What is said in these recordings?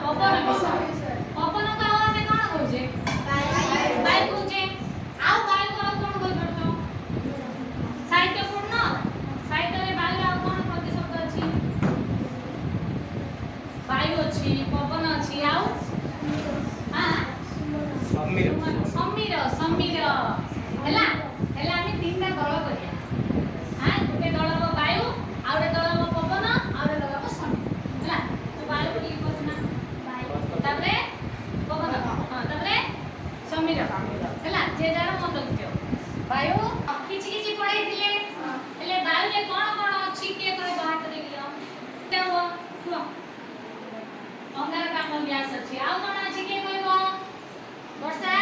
पवन विषय पवन का ଆମ ଗ୍ୟାସ୍ ଅଛି। ଆଉ କଣ ଅଛି କିଏ କହିବ? ବର୍ଷା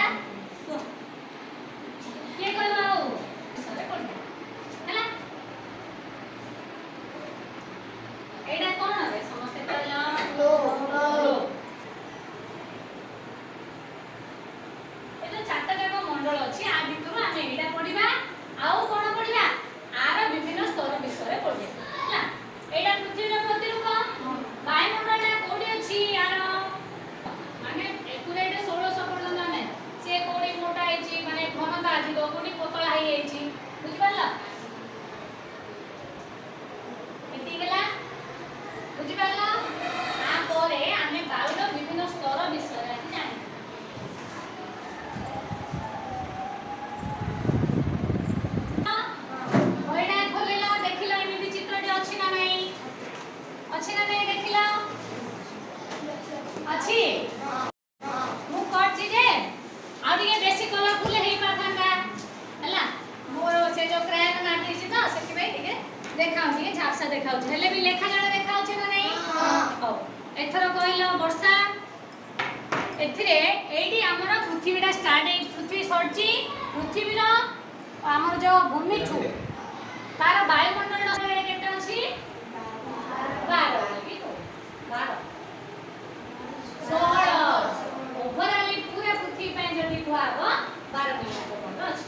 କିଏ କହିବ? ଆଉ ସରେ ପଡିବ ହେଲା। ଏଇଟା କଣ ରେ ସମସ୍ତେ କହିଲ? ଏ जो चारटा जाक मंडल अछि आ भितरु आमे एटा पढिबा। आउ कोन पढिबा? आर विभिन्न स्तर विषय पढिबा ହେଲା। एटा पृथ्वीर प्रतिरूप वायुमंडल कोडी अछि यार माने एकुरेट 1600 पर्यंत नै से कोडी मोटा आइछि माने घनता अधिक कोडी पतला आइ आइछि बुझि पारला? एति गेला बुझि पारला? आ परे आमे वायुर विभिन्न स्तर विषय जानि अच्छी ना नहीं देखिला अच्छी मु करछि जे आ ଟିକେ बेसी कलरफुल हेई पाथांता हला मोर से जो क्रायन नाटी छि त सेति बे ଟିକେ देखाउ ଟିକେ झापसा देखाउ हेले भी लेखा जण देखाउ छि ना नहीं हो एथरो कहलो वर्षा एथिरे एडी हमर पृथ्वीटा स्टार्ट ए पृथ्वी सरछि पृथ्वीर हमर जो भूमि छु तार वायुमंडल रे केटा अछि 16 ओवरऑल पूरा पृथ्वी पे जदी कुआब 12 किलोमीटर पर्यंत अछि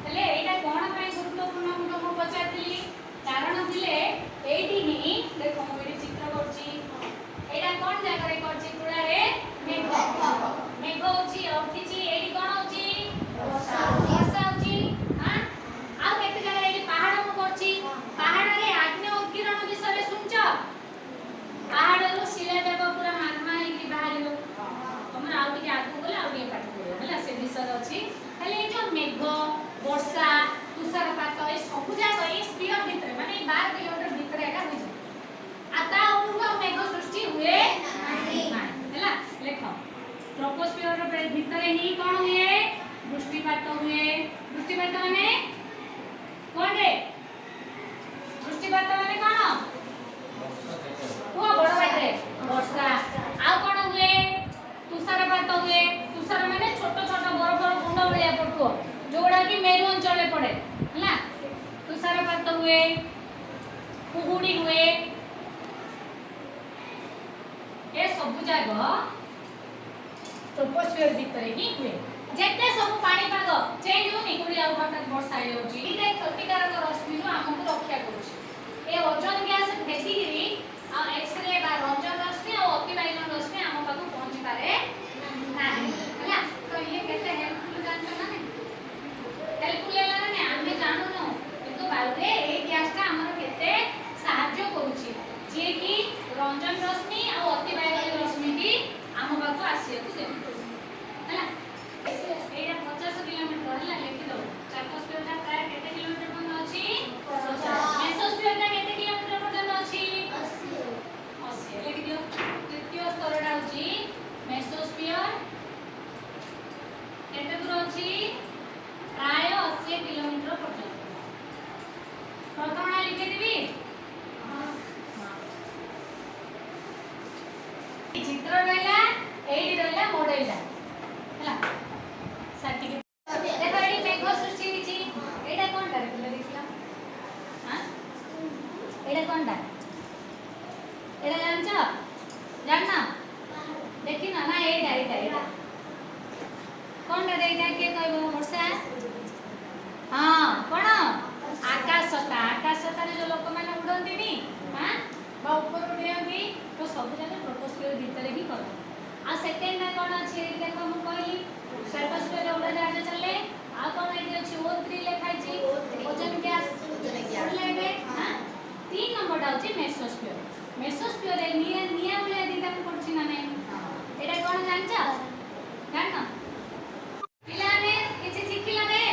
हेले एटा कोन पे गुरुत्वपूर्ण मु तुमको पचारतिली कारण थिले एडी ही देखो मु एडी चित्र करछि एटा कोन जगह रे करछि पुरा रे मेघ होछि औथिछि एडी कोन होछि वर्षा होछि हां आ केते जगह एडी पहाड़ मु करछि पहाड़ रे आग्नेय उत्कीर्ण विषय रे सुनछ पहाड़रू शिला देव पूरा मागमा हेकी बाहरियो हमर आउ टिके आगु गले आउ टिके पाठ करियो हला से विषय अछि खाली ए जो मेघ वर्षा तुषारपात ए सब जागा ए स्फीयर भीतर माने 12 किलोमीटर भीतर एका होई आता ऊपर मेघ सृष्टि हुए नहीं हला लेखो ट्रोपोस्फियर रे भीतर ही कोन हुए वृष्टिपात हुए वृष्टिपात माने कोन रे वृष्टिपात माने कोन वो बड़ बाटे वर्षा आ कोन हुए तुषारपात हुए तुषार माने छोट छोट बरफ गुंड भलिया पड़तो जोडा कि मेरु अंचल पड़े हला तुषारपात हुए कुहुडी हुए ए सब जागा ट्रोपोस्फियर भीतर ही हुए जेते सब पानी पाग चेंज होनी कोडी आ हठात वर्षा हे होची इते क्षतिकारक रश्मि नु हमकु रक्षा करूची ए ओजोन गैस भेदिगिरी आ एक्सरे बा रंजन रश्मि आ अतिबाइगन रश्मि हम पाखु पहुंची पारे नाही हला तो ये केते हेल्पफुल जानछो ना हेल्पफुल हैला ना आमे जानु न किंतु बायुरे ए गैसटा हमर केते सहाय्य करूची जे कि रंजन रश्मि आ अतिबाइगन रश्मि की हम पाखु आसीयतु दे हला एटा 50 किलोमीटर हला लिखि दो ट्रोपोस्फियर ता प्राय केते किलोमीटर पर्यंत अछि 50 मेसोस्फियर ता केते किलोमीटर पर्यंत अछि 80 लिखि दियो तृतीय स्तरटा अछि मेसोस्फियर केते दूर अछि प्राय 80 किलोमीटर पर्यंत प्रथमटा लिखि देबी चित्र रहला एडी रहला मॉडलटा हला सर्टिफिकेट देखो एडी मेघ सृष्टि हिची एटा कोनटा रे देखला हां एटा कोनटा एटा जानछ जानना देखि ना ना एटा कोनटा रे एटा के कहबो वर्षा हां कोन आकाशता रे जो लोक माने उडंती नी हां बा ऊपर उडियंती तो सब जगह ट्रोपोस्फियर भीतर ही कर आ सेकंड कोन अछि देखो हम कहली स्ट्रेटोस्फियर रे उड़ाजाहाज चले आ कोन एडी अछि O3 लेखाइ छी ओजोन गैस लेबे हां 3 नंबर टा अछि मेसोस्फियर रे निया उले दिता पड़छि ना नै एटा कोन जानछ जानना पिलाने किछि सिखिला ने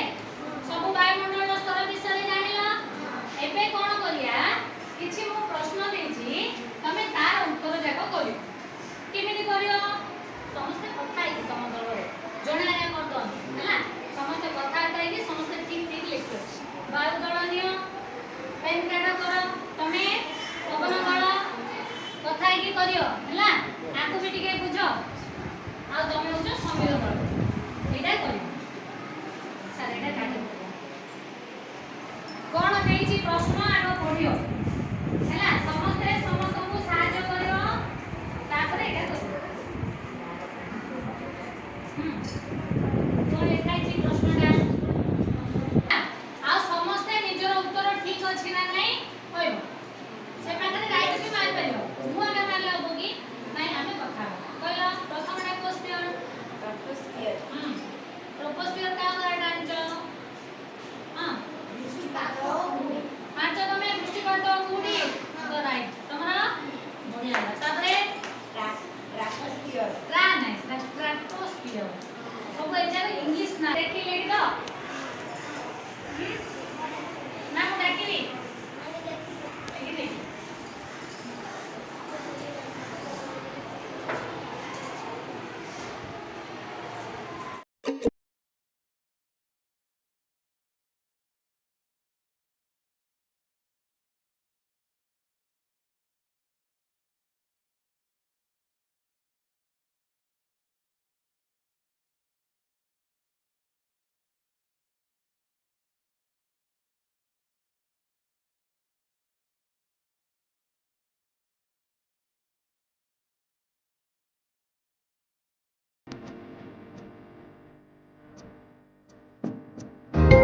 सब वायुमंडल स्तर विषय जानिला एबे कोन करिया किछि मु प्रश्न देछि तमे तार उत्तर जाक करियो केमिति करियो समस्त कथा आइ तम दल रे जणा या कर दो हला समस्त कथा आइ कि समस्त ठीक ठीक लिखो वायु दलनिय पेन कार्ड कर